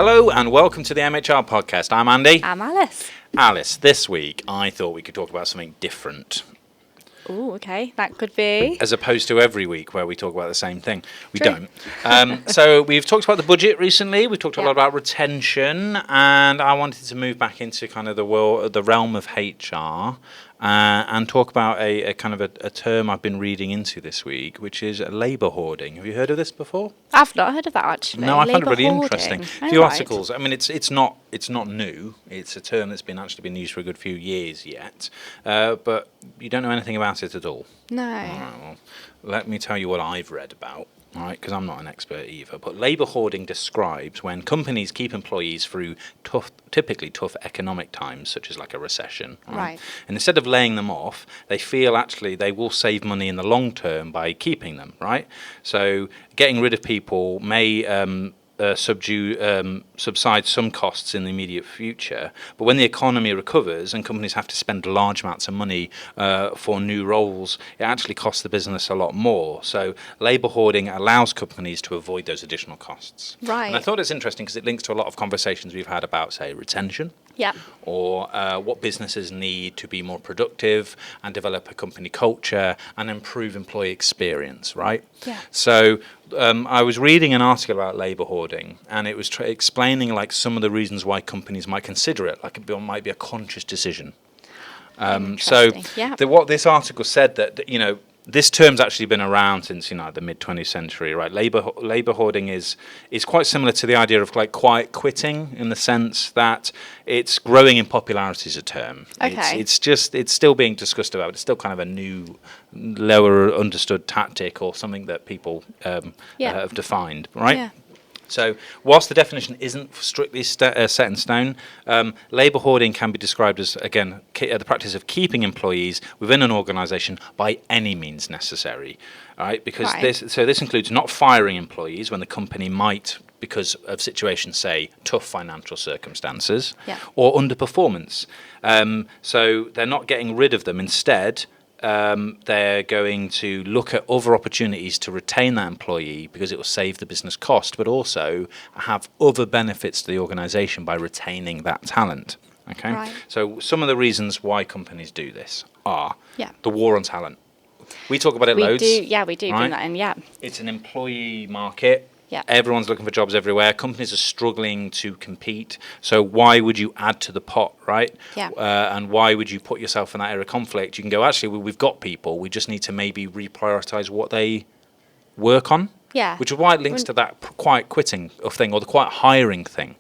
Hello and welcome to the MHR podcast. I'm Andy. I'm Alice. Alice, this week I thought we could talk about something different. Oh, okay. That could be. As opposed to every week where we talk about the same thing. We True. don't. So we've talked about the budget recently. We've talked a lot Yep. about retention, and I wanted to move back into kind of the realm of HR and talk about a kind of a term I've been reading into this week, which is labour hoarding. Have you heard of this before? I've not heard of that actually. No, I found it Labour really hoarding. interesting. A Oh, few right. articles. I mean, it's not new. It's a term that's been used for a good few years yet, but you don't know anything about it at all. No. All right, well, let me tell you what I've read about. All right, because I'm not an expert either. But labour hoarding describes when companies keep employees through typically tough economic times, such as like a recession. Right. And instead of laying them off, they feel actually they will save money in the long term by keeping them. Right. So getting rid of people may subside some costs in the immediate future, but when the economy recovers and companies have to spend large amounts of money for new roles, it actually costs the business a lot more. So labour hoarding allows companies to avoid those additional costs. Right. And I thought it's interesting because it links to a lot of conversations we've had about, say, retention. Yeah. Or what businesses need to be more productive and develop a company culture and improve employee experience, right? Yeah. So I was reading an article about labour hoarding, and it was explaining like some of the reasons why companies might consider it, like it might be a conscious decision. So Yeah. what this article said that this term's actually been around since the mid 20th century, right? Labour hoarding is quite similar to the idea of like quiet quitting in the sense that it's growing in popularity as a term. Okay. It's still being discussed about. It's still kind of a new, lower understood tactic or something that people have defined, right? Yeah. So, whilst the definition isn't strictly set in stone, labour hoarding can be described as, again, the practice of keeping employees within an organisation by any means necessary, right? Because this includes not firing employees when the company might, because of situations, say, tough financial circumstances, or underperformance. So they're not getting rid of them. Instead, they're going to look at other opportunities to retain that employee because it will save the business cost, but also have other benefits to the organisation by retaining that talent. Okay, Right. So some of the reasons why companies do this are the war on talent. We talk about it We loads. do. Yeah, we do right? bring that in. Yeah. It's an employee market. Yeah. Everyone's looking for jobs everywhere. Companies are struggling to compete. So why would you add to the pot, right? Yeah. And why would you put yourself in that area of conflict? You can go, actually, we've got people. We just need to maybe reprioritise what they work on. Yeah. Which is why it links to that quiet quitting thing or the quiet hiring thing.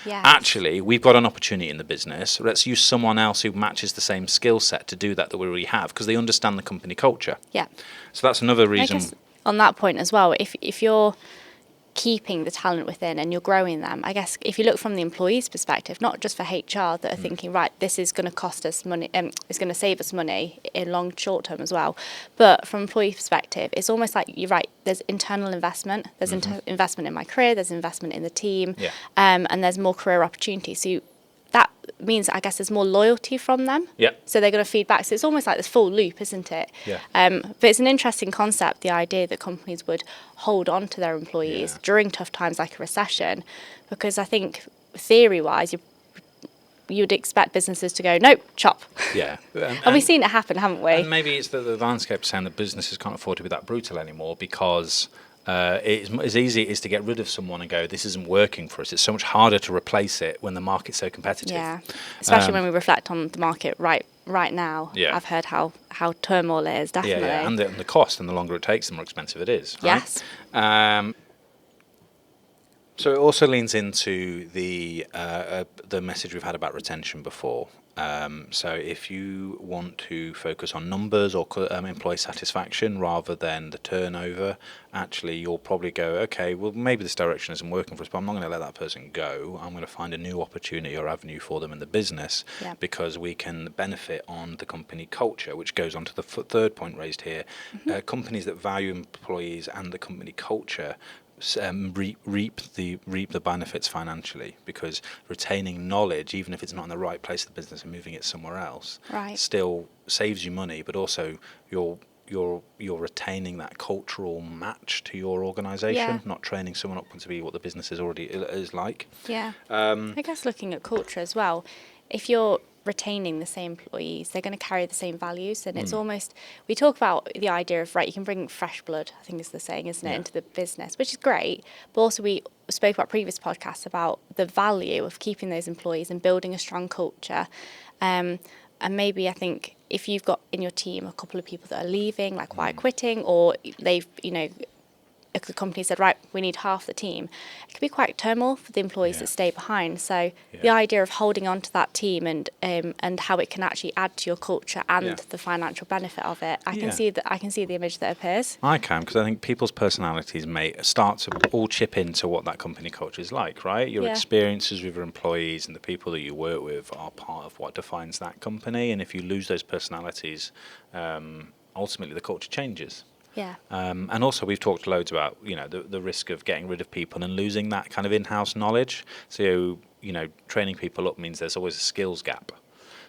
Yeah. Actually, we've got an opportunity in the business. Let's use someone else who matches the same skill set to do that we already have because they understand the company culture. Yeah. So that's another I reason. guess on that point as well, if you're keeping the talent within and you're growing them, I guess if you look from the employee's perspective, not just for HR that are thinking, right, this is going to cost us money, it's going to save us money in short term as well, but from employee perspective, it's almost like you're right, there's internal investment, there's investment in my career, there's investment in the team, and there's more career opportunity. So that means, I guess, there's more loyalty from them. Yeah. So they're going to feed back. So it's almost like this full loop, isn't it? Yeah. But it's an interesting concept, the idea that companies would hold on to their employees during tough times like a recession, because I think theory-wise, you'd expect businesses to go, nope, chop. Yeah. And we've seen it happen, haven't we? And maybe it's the landscape saying that businesses can't afford to be that brutal anymore because it's as easy as to get rid of someone and go, this isn't working for us. It's so much harder to replace it when the market's so competitive. Yeah, especially when we reflect on the market right now. Yeah. I've heard how turmoil it is, definitely. Yeah, and the cost, and the longer it takes, the more expensive it is. Right? Yes. So it also leans into the message we've had about retention before. So if you want to focus on numbers or employee satisfaction rather than the turnover, actually you'll probably go, okay, well maybe this direction isn't working for us, but I'm not going to let that person go. I'm going to find a new opportunity or avenue for them in the business because we can benefit on the company culture, which goes on to the third point raised here. Companies that value employees and the company culture reap the benefits financially, because retaining knowledge, even if it's not in the right place of the business and moving it somewhere else, still saves you money, but also you're you're retaining that cultural match to your organisation, Yeah. not training someone up to be what the business is already is like. Yeah. I guess looking at culture as well, if you're retaining the same employees, they're going to carry the same values. And it's almost, we talk about the idea of, right, you can bring fresh blood, I think is the saying, isn't it, Yeah. into the business, which is great. But also we spoke about previous podcasts about the value of keeping those employees and building a strong culture. And maybe I think if you've got in your team a couple of people that are leaving, like why quitting, or they've, if the company said, right, we need half the team, it could be quite turmoil for the employees Yeah. that stay behind. So Yeah. the idea of holding on to that team and how it can actually add to your culture and Yeah. the financial benefit of it, I Yeah. can see the image that appears. I can, because I think people's personalities may start to all chip into what that company culture is like, right? Your Yeah. experiences with your employees and the people that you work with are part of what defines that company. And if you lose those personalities, ultimately the culture changes. Yeah. And also, we've talked loads about the risk of getting rid of people and losing that kind of in-house knowledge. So training people up means there's always a skills gap.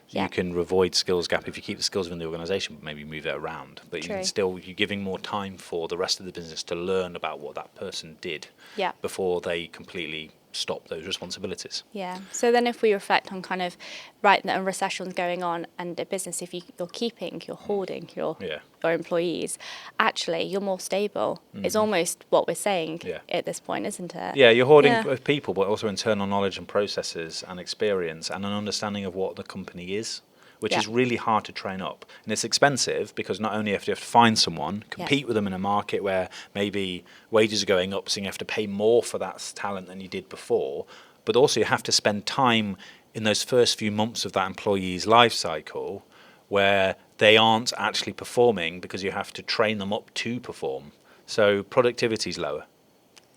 Yeah. You can avoid skills gap if you keep the skills within the organisation, but maybe move it around. But you True. can still, you're giving more time for the rest of the business to learn about what that person did Yeah. before they completely stop those responsibilities. Yeah. So then if we reflect on kind of, right, a recession's going on and a business, if you're keeping, you're hoarding your Yeah. employees, actually you're more stable. It's almost what we're saying Yeah. at this point, isn't it? Yeah, you're hoarding Yeah. people, but also internal knowledge and processes and experience and an understanding of what the company is, which Yeah. is really hard to train up. And it's expensive because not only have you to find someone, compete with them in a market where maybe wages are going up, so you have to pay more for that talent than you did before, but also you have to spend time in those first few months of that employee's life cycle where they aren't actually performing because you have to train them up to perform. So productivity is lower.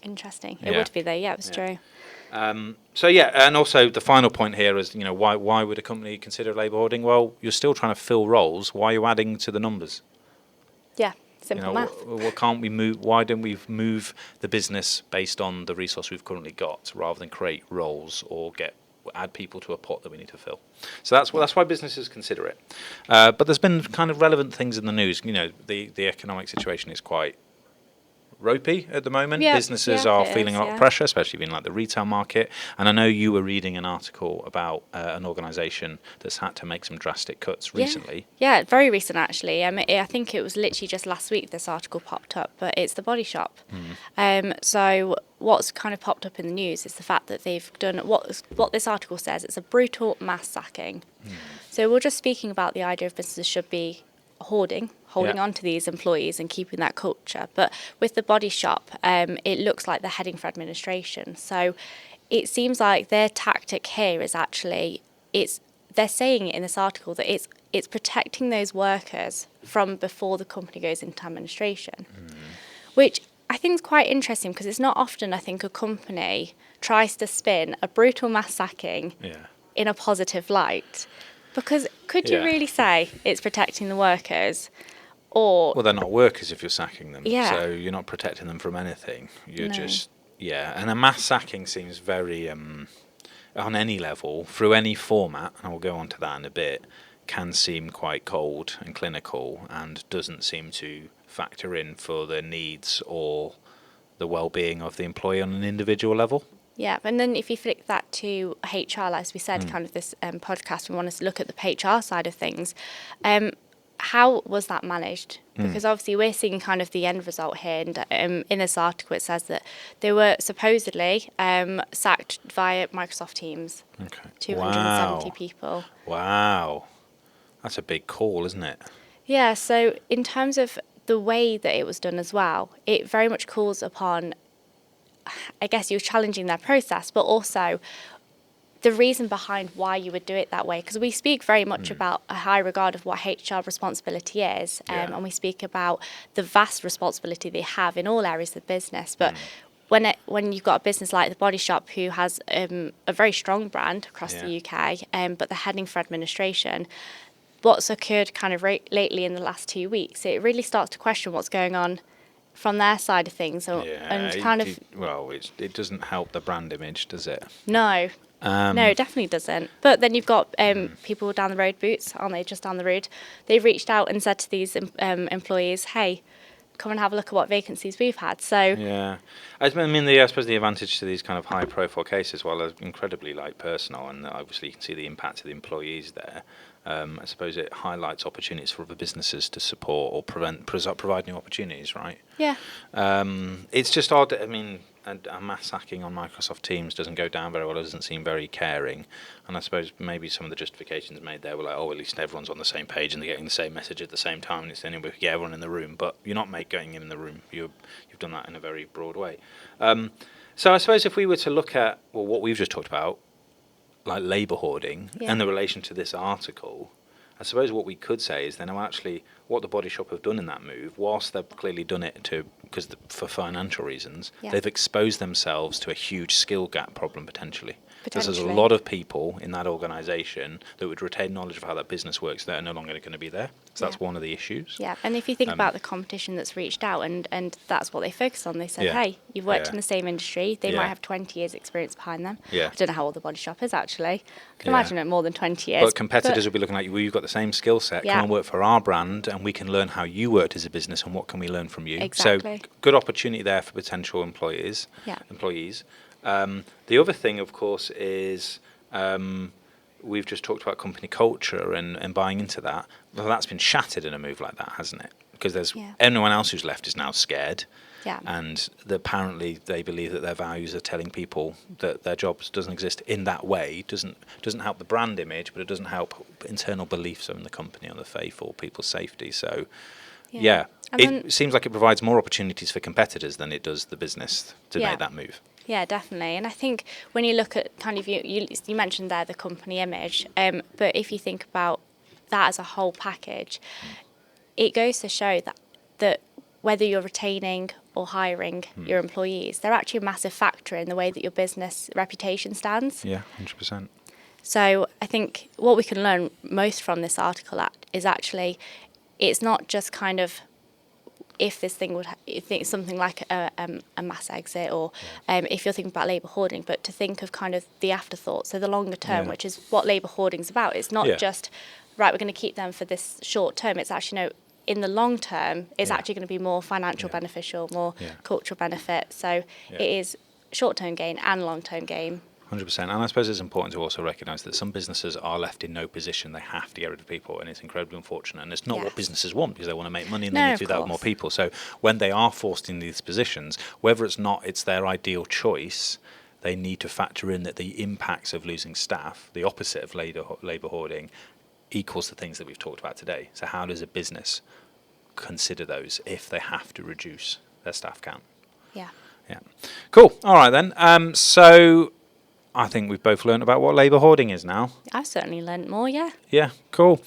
Interesting. It Yeah. would be though. Yeah, it's Yeah. true. So yeah, and also the final point here is, why would a company consider labour hoarding? Well, you're still trying to fill roles. Why are you adding to the numbers? Yeah. Simple math. What can't we move? Why don't we move the business based on the resource we've currently got, rather than create roles or add people to a pot that we need to fill? So that's why businesses consider it. But there's been kind of relevant things in the news. The economic situation is quite ropey at the moment. Yeah, Businesses yeah, are it feeling is, a lot of yeah. pressure, especially in like the retail market. And I know you were reading an article about an organisation that's had to make some drastic cuts recently. Yeah, very recent actually. I think it was literally just last week this article popped up, but it's the Body Shop. So what's kind of popped up in the news is the fact that they've done what this article says. It's a brutal mass sacking. So we're just speaking about the idea of businesses should be holding Yeah. on to these employees and keeping that culture. But with the Body Shop, it looks like they're heading for administration. So it seems like their tactic here is actually they're saying it in this article that it's protecting those workers from before the company goes into administration, which I think is quite interesting because it's not often I think a company tries to spin a brutal mass sacking Yeah. in a positive light. Because could you Yeah. really say it's protecting the workers? Or Well, they're not workers if you're sacking them. Yeah. So you're not protecting them from anything. You're No. just, and a mass sacking seems very, on any level, through any format, and we'll go on to that in a bit, can seem quite cold and clinical and doesn't seem to factor in for the needs or the well-being of the employee on an individual level. yeah, and then if you flick that to HR, as we said, kind of this podcast, we want to look at the HR side of things. How was that managed? Because obviously we're seeing kind of the end result here. And in this article, it says that they were supposedly sacked via Microsoft Teams, Okay. 270 people. Wow. That's a big call, isn't it? Yeah, so in terms of the way that it was done as well, it very much calls upon, I guess you're challenging their process, but also the reason behind why you would do it that way. Because we speak very much about a high regard of what HR responsibility is, Yeah. and we speak about the vast responsibility they have in all areas of business. But when you've got a business like the Body Shop, who has a very strong brand across the UK, but they're heading for administration, what's occurred kind of lately in the last 2 weeks, it really starts to question what's going on from their side of things. And kind of It doesn't help the brand image, does it? no. No, it definitely doesn't. But then you've got people down the road, Boots, aren't they? Just down the road. They've reached out and said to these employees, hey, come and have a look at what vacancies we've had. So Yeah, I mean, I suppose the advantage to these kind of high-profile cases, while they're incredibly like personal, and obviously you can see the impact of the employees there. I suppose it highlights opportunities for other businesses to support or provide new opportunities, right? yeah, It's just odd. I mean, a mass hacking on Microsoft Teams doesn't go down very well. It doesn't seem very caring. And I suppose maybe some of the justifications made there were like, oh, at least everyone's on the same page and they're getting the same message at the same time. And it's the only way we get everyone in the room. But you're not getting in the room. You've done that in a very broad way. So I suppose if we were to look at what we've just talked about, like labour hoarding and the relation to this article, I suppose what we could say is then, well, actually, what the Body Shop have done in that move, whilst they've clearly done it for financial reasons, they've exposed themselves to a huge skill gap problem potentially. Because there's a lot of people in that organisation that would retain knowledge of how that business works that are no longer going to be there. So that's one of the issues. Yeah, and if you think about the competition that's reached out and that's what they focused on, they said, hey, you've worked in the same industry, they might have 20 years experience behind them. I don't know how old the Body Shop is actually. I can imagine it more than 20 years. But competitors will be looking at you, well, you've got the same skill set, come and work for our brand and we can learn how you worked as a business and what can we learn from you. Exactly. So good opportunity there for potential employees. The other thing, of course, is we've just talked about company culture and buying into that. Well, that's been shattered in a move like that, hasn't it? Because there's anyone else who's left is now scared. And apparently they believe that their values are telling people that their jobs doesn't exist in that way. Doesn't help the brand image, but it doesn't help internal beliefs in the company on the faith or people's safety. So, it seems like it provides more opportunities for competitors than it does the business to make that move. Yeah, definitely. And I think when you look at kind of you mentioned there the company image, but if you think about that as a whole package, it goes to show that whether you're retaining or hiring your employees, they're actually a massive factor in the way that your business reputation stands. Yeah, 100%. So I think what we can learn most from this article is actually it's not just kind of if this thing would something like a mass exit or if you're thinking about labour hoarding, but to think of kind of the afterthought, so the longer term, which is what labour hoarding's about. It's not just, right, we're going to keep them for this short term. It's actually, in the long term, it's actually going to be more financial beneficial, more cultural benefit. So it is short-term gain and long-term gain. 100%. And I suppose it's important to also recognise that some businesses are left in no position. They have to get rid of people, and it's incredibly unfortunate. And it's not what businesses want, because they want to make money and they need to do that with more people. So when they are forced in these positions, whether it's their ideal choice, they need to factor in that the impacts of losing staff, the opposite of labour hoarding, equals the things that we've talked about today. So how does a business consider those if they have to reduce their staff count? Yeah. Cool. All right then. So I think we've both learned about what labour hoarding is now. I've certainly learnt more, Yeah, cool.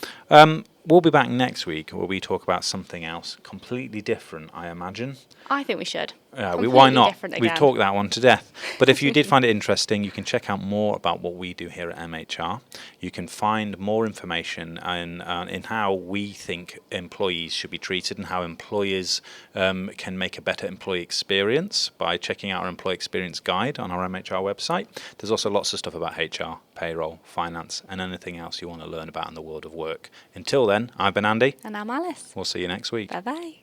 We'll be back next week where we talk about something else completely different, I imagine. I think we should. Why not? We've talked that one to death. But if you did find it interesting, you can check out more about what we do here at MHR. You can find more information in how we think employees should be treated and how employers can make a better employee experience by checking out our employee experience guide on our MHR website. There's also lots of stuff about HR, payroll, finance, and anything else you want to learn about in the world of work. Until then, I've been Andy. And I'm Alice. We'll see you next week. Bye-bye.